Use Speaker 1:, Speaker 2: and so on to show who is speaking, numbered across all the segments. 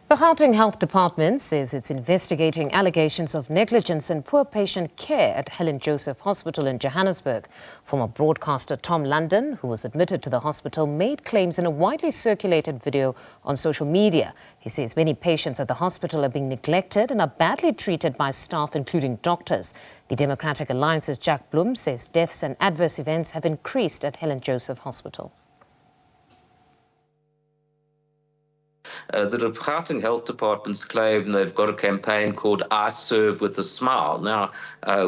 Speaker 1: The Gauteng Health Department says it's investigating allegations of negligence and poor patient care at Helen Joseph Hospital in Johannesburg. Former broadcaster Tom London, who was admitted to the hospital, made claims in a widely circulated video on social media. He says many patients at the hospital are being neglected and are badly treated by staff, including doctors. The Democratic Alliance's Jack Bloom says deaths and adverse events have increased at Helen Joseph Hospital.
Speaker 2: The Gauteng Health Department's claim they've got a campaign called I Serve with a Smile. Now,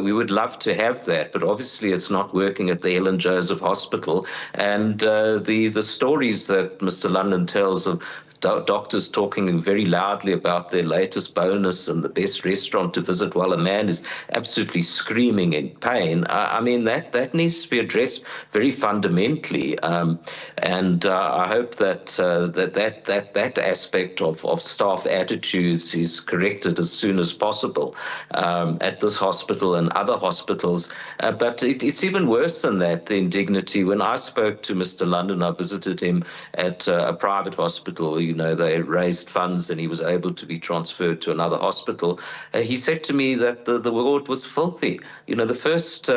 Speaker 2: we would love to have that, but obviously it's not working at the Helen Joseph Hospital. And the stories that Mr. London tells of doctors talking very loudly about their latest bonus and the best restaurant to visit while a man is absolutely screaming in pain. I mean, that needs to be addressed very fundamentally. And I hope that that aspect of staff attitudes is corrected as soon as possible at this hospital and other hospitals. But it's even worse than that, the indignity. When I spoke to Mr. London, I visited him at a private hospital. You know, they raised funds and he was able to be transferred to another hospital. He said to me that the ward was filthy. You know, the first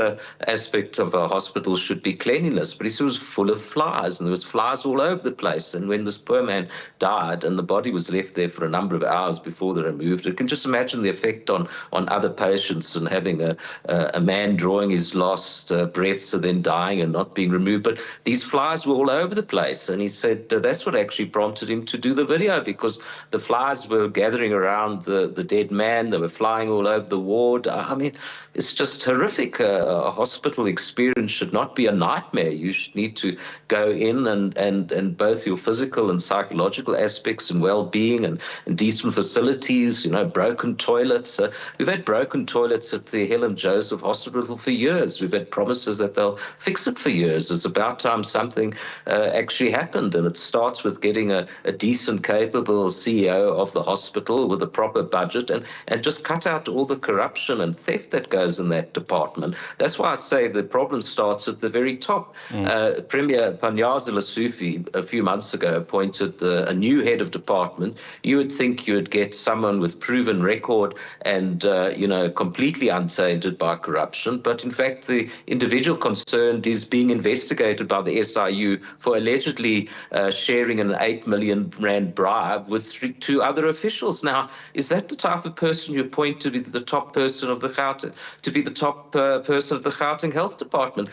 Speaker 2: aspect of a hospital should be cleanliness, but he said it was full of flies, and there was flies all over the place. And when this poor man died and the body was left there for a number of hours before they removed it, you can just imagine the effect on other patients, and having a man drawing his last breaths and then dying and not being removed. But these flies were all over the place, and he said that's what actually prompted him to do the video, because the flies were gathering around the dead man. They were flying all over the ward. I mean, it's just horrific. A hospital experience should not be a nightmare. You should need to go in and both your physical and psychological aspects and well-being and decent facilities, you know, broken toilets. We've had broken toilets at the Helen Joseph Hospital for years. We've had promises that they'll fix it for years. It's about time something actually happened, and it starts with getting a decent, capable CEO of the hospital with a proper budget, and just cut out all the corruption and theft that goes in that department. That's why I say the problem starts at the very top. Premier Panyaza Lesufi a few months ago appointed a new head of department. You would think you would get someone with proven record and, you know, completely untainted by corruption. But in fact, the individual concerned is being investigated by the SIU for allegedly sharing an 8 million rand bribe with two other officials. Now, is that the type of person you appoint to be the top person of the Gauteng, to be the top person of the Gauteng Health Department?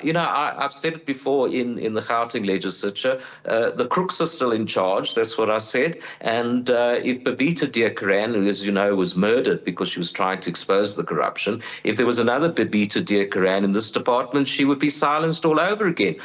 Speaker 2: You know, I've said it before in the Gauteng legislature, the crooks are still in charge. That's what I said. And if Babita Deokaran, who, as you know, was murdered because she was trying to expose the corruption, if there was another Babita Deokaran in this department, she would be silenced all over again.